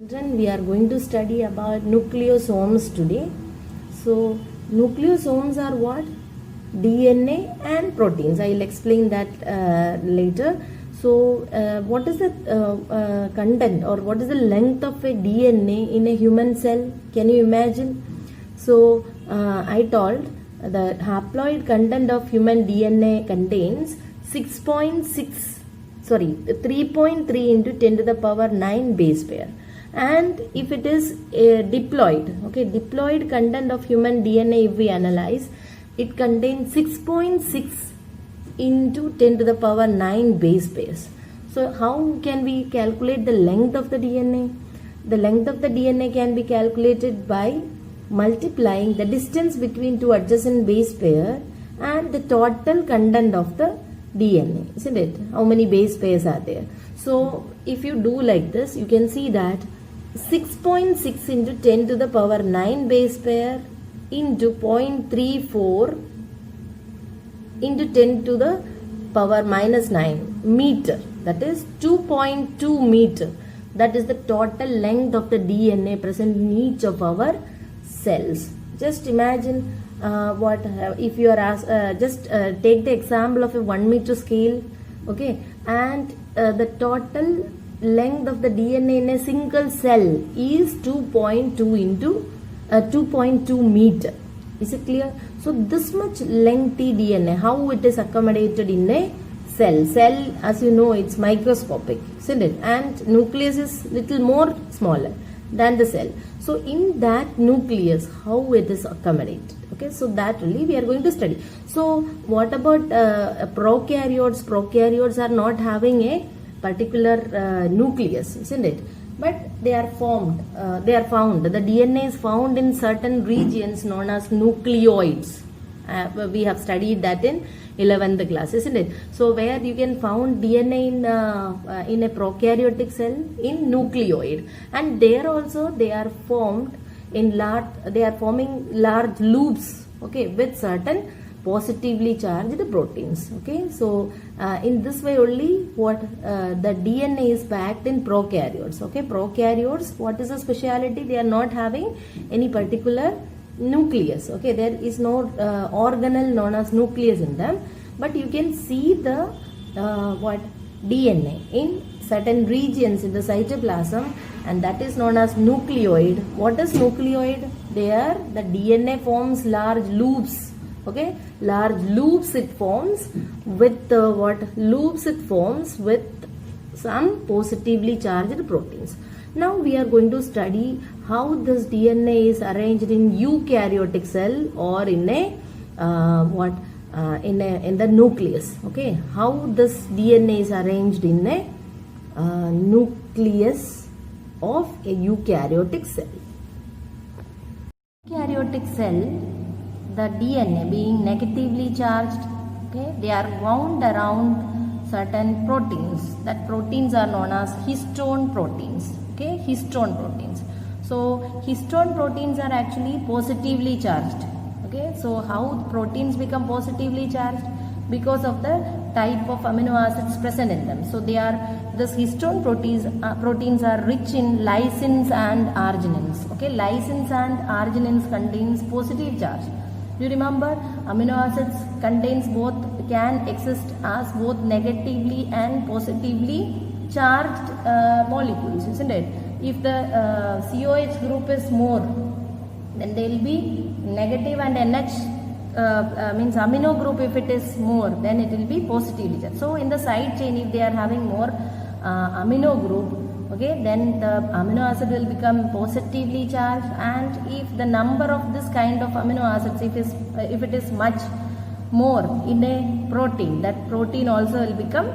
Children, we are going to study about nucleosomes today. So, nucleosomes are what? DNA and proteins. I will explain that later. So, what is the content or what is the length of a DNA in a human cell? Can you imagine? So, I told the haploid content of human DNA contains 3.3 into 10 to the power 9 base pair. And if it is diploid content of human DNA, if we analyze, it contains 6.6 into 10 to the power 9 base pairs. So how can we calculate the length of the DNA? The length of the DNA can be calculated by multiplying the distance between two adjacent base pair and the total content of the DNA, isn't it? How many base pairs are there? So if you do like this, you can see that 6.6 into 10 to the power 9 base pair into 0.34 into 10 to the power minus 9 meter, that is 2.2 meter. That is the total length of the DNA present in each of our cells. Just imagine if you are asked, take the example of a 1 meter scale, okay, and the total length of the DNA in a single cell is 2.2 meter. Is it clear? So this much lengthy DNA, how it is accommodated in a cell? Cell, as you know, it's microscopic, isn't it? And nucleus is little more smaller than the cell. So in that nucleus, how it is accommodated? Okay, so that only we are going to study. So what about prokaryotes? Prokaryotes are not having a particular nucleus, isn't it? But they are found. The DNA is found in certain regions known as nucleoids. We have studied that in 11th class, isn't it? So where you can found DNA in a prokaryotic cell in nucleoid, and there also they are formed in large. They are forming large loops, okay, with certain positively charged proteins. Okay, so in this way only the DNA is packed in prokaryotes. Okay, prokaryotes, what is the speciality? They are not having any particular nucleus. Okay, there is no organelle known as nucleus in them, but you can see the DNA in certain regions in the cytoplasm, and that is known as nucleoid. What is nucleoid? There the DNA forms large loops. Okay, large loops it forms with some positively charged proteins. Now we are going to study how this DNA is arranged in eukaryotic cell or in a in the nucleus. Okay, how this DNA is arranged in a nucleus of a eukaryotic cell. Eukaryotic cell, the DNA being negatively charged, okay, they are wound around certain proteins. That proteins are known as histone proteins. Okay, histone proteins. So histone proteins are actually positively charged. Okay, so how proteins become positively charged? Because of the type of amino acids present in them. So this histone proteins are rich in lysines and arginines. Okay, lysines and arginines contains positive charge. You remember, amino acids can exist as both negatively and positively charged molecules, isn't it? If the COH group is more, then there will be negative, and NH means amino group, if it is more, then it will be positively charged. So in the side chain, if they are having more amino group, okay, then the amino acid will become positively charged, and if the number of this kind of amino acids, if it is much more in a protein, that protein also will become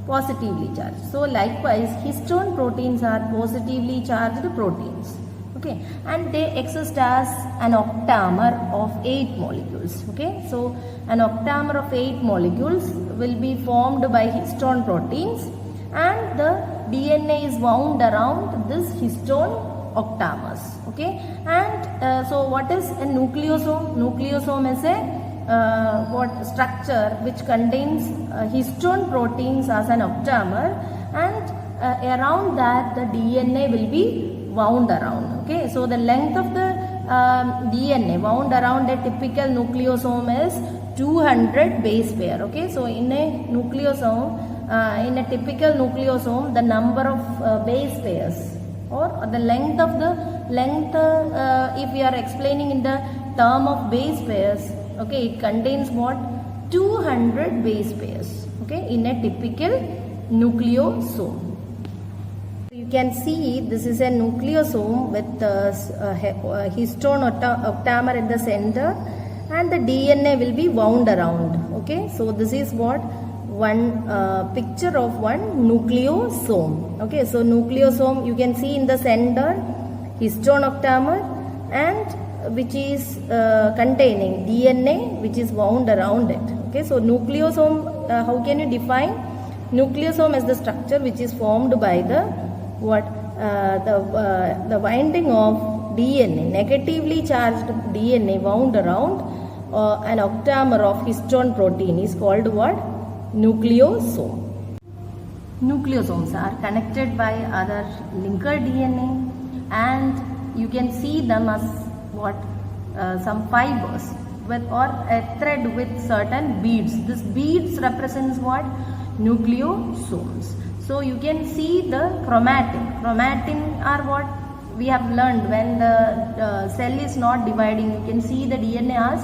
positively charged. So likewise, histone proteins are positively charged proteins. Okay, and they exist as an octamer of 8 molecules. Okay, so an octamer of 8 molecules will be formed by histone proteins, and the DNA is wound around this histone octamers. Okay, and so what is a nucleosome? Nucleosome is a structure which contains histone proteins as an octamer, and around that the DNA will be wound around. Okay, so the length of the DNA wound around a typical nucleosome is 200 base pair. Okay, so in a nucleosome, in a typical nucleosome, the number of base pairs or the length of the if we are explaining in the term of base pairs, okay, it contains what? 200 base pairs, okay, in a typical nucleosome. You can see this is a nucleosome with histone octamer in the center, and the DNA will be wound around. Okay, so this is what one picture of one nucleosome. Okay, so nucleosome, you can see in the center histone octamer, and which is containing DNA which is wound around it. Okay, so nucleosome, how can you define? Nucleosome is the structure which is formed by the the winding of DNA, negatively charged DNA wound around an octamer of histone protein is called what? Nucleosome. Nucleosomes are connected by other linker DNA, and you can see them as what? Some fibers with or a thread with certain beads. This beads represents what? Nucleosomes. So you can see the chromatin. Chromatin are what we have learned when the cell is not dividing. You can see the DNA has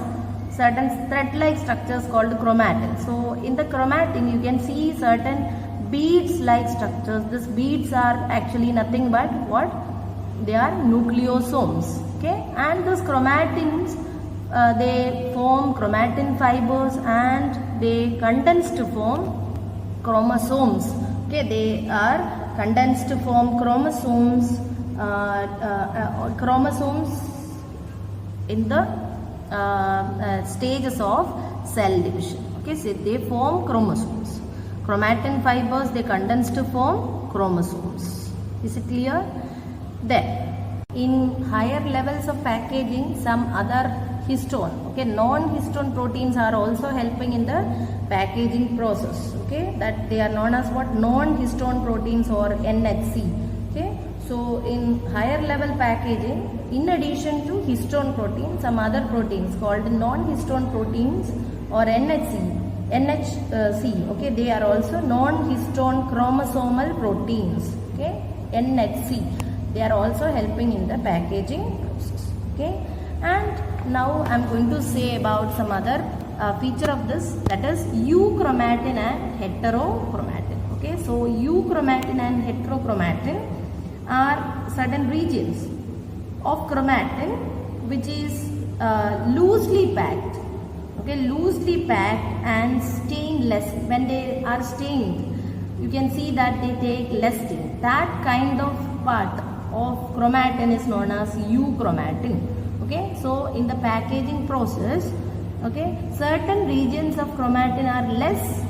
certain thread-like structures called chromatin. So in the chromatin you can see certain beads-like structures. These beads are actually nothing but what? They are nucleosomes. Okay, and these chromatins they form chromatin fibers and they condense to form chromosomes. Okay, they are condensed to form chromosomes. Chromosomes in the stages of cell division. Okay, so they form chromosomes. Chromatin fibers, they condense to form chromosomes. Is it clear? Then, in higher levels of packaging, some other histone, okay, non-histone proteins are also helping in the packaging process. Okay, that they are known as what? Non-histone proteins or NHC. Okay, so in higher level packaging, in addition to histone protein, some other proteins called non-histone proteins or NHC. Okay, they are also non-histone chromosomal proteins. Okay, NHC. They are also helping in the packaging process. Okay, and now I am going to say about some other feature of this, that is euchromatin and heterochromatin. Okay, so euchromatin and heterochromatin are certain regions of chromatin which is loosely packed. Okay, loosely packed and stained less. When they are stained, you can see that they take less stain. That kind of part of chromatin is known as euchromatin. Okay, so in the packaging process, okay, certain regions of chromatin are less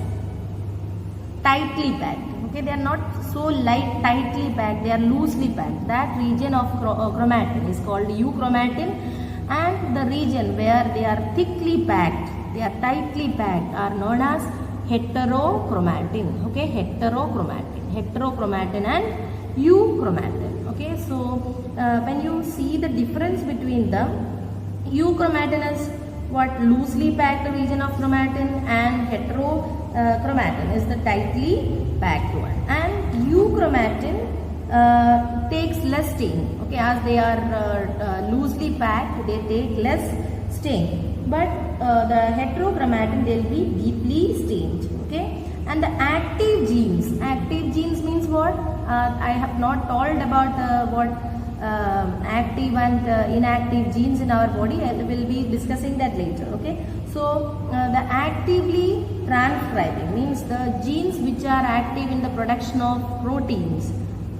tightly packed. Okay, they are not so tightly packed, they are loosely packed. That region of chromatin is called euchromatin, and the region where they are thickly packed, they are tightly packed, are known as heterochromatin. Okay, heterochromatin and euchromatin. Okay, so when you see the difference between them, euchromatin is what? Loosely packed region of chromatin, and heterochromatin is the tightly packed one. And euchromatin takes less stain. Okay, as they are loosely packed, they take less stain. But the heterochromatin, they will be deeply stained. Okay, and the active genes means what? I have not told about what active and inactive genes in our body. I will be discussing that later. Okay, so the actively transcribing means the genes which are active in the production of proteins,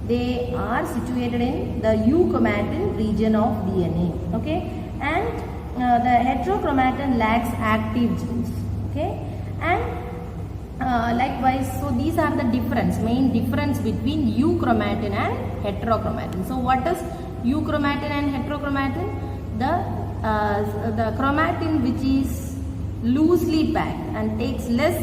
they are situated in the euchromatin region of DNA. Okay, and the heterochromatin lacks active genes. Okay, and likewise, so these are the main difference between euchromatin and heterochromatin. So what is euchromatin and heterochromatin? The chromatin which is loosely packed and takes less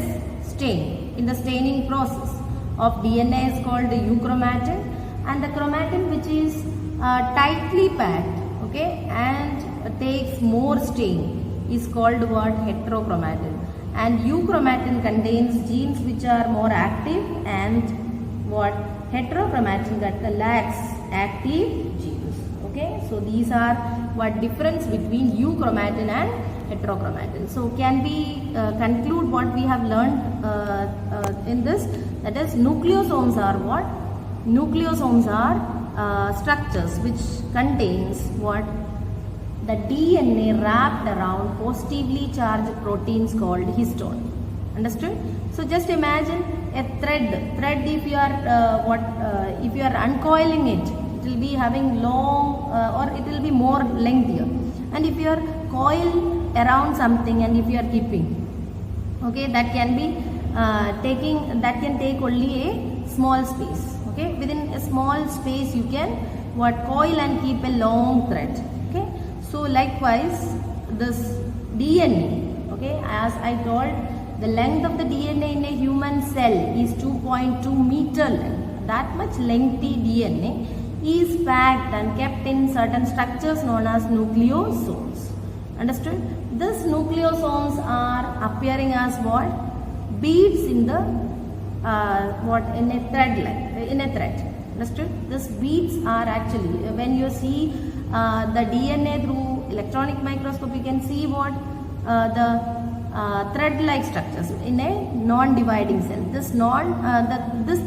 stain in the staining process of DNA is called the euchromatin, and the chromatin which is tightly packed, okay, and takes more strain is called what? Heterochromatin. And euchromatin contains genes which are more active, and what? Heterochromatin that lacks active genes. Okay, so these are what difference between euchromatin and heterochromatin. So can we conclude what we have learned in this? That is, nucleosomes are what? Nucleosomes are structures which contains what? The DNA wrapped around positively charged proteins called histone. Understood? So just imagine a thread. Thread, if you are if you are uncoiling it, it will be having long or it will be more lengthier. And if you are coil around something, and if you are keeping, okay, that can be that can take only a small space. Okay, within a small space you can what? Coil and keep a long thread. Okay, so likewise this DNA, okay, as I told, the length of the DNA in a human cell is 2.2 meter length. That much lengthy DNA is packed and kept in certain structures known as nucleosomes. Understood? These nucleosomes are appearing as what? Beads in the in a thread line, in a thread. Understood? These beads are actually, when you see the DNA through electronic microscope, you can see what? The thread-like structures in a non-dividing cell. This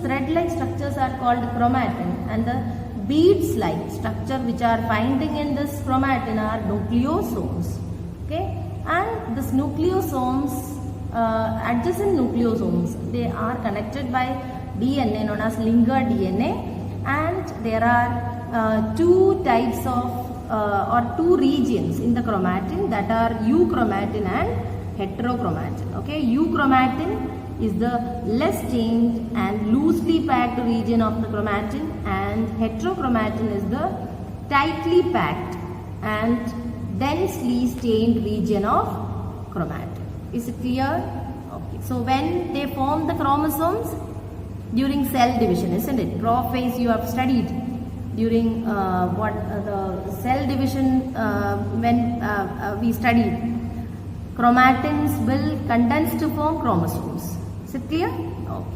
thread-like structures are called chromatin, and the beads-like structure which are finding in this chromatin are nucleosomes. Okay, and this nucleosomes, adjacent nucleosomes, they are connected by DNA known as linker DNA, and there are two types of or two regions in the chromatin, that are euchromatin and heterochromatin. Okay, euchromatin is the less stained and loosely packed region of the chromatin, and heterochromatin is the tightly packed and densely stained region of chromatin. Is it clear? Okay, so when they form the chromosomes during cell division, isn't it? Prophase you have studied during the cell division when we studied. Chromatins will condense to form chromosomes. Is it clear? Okay.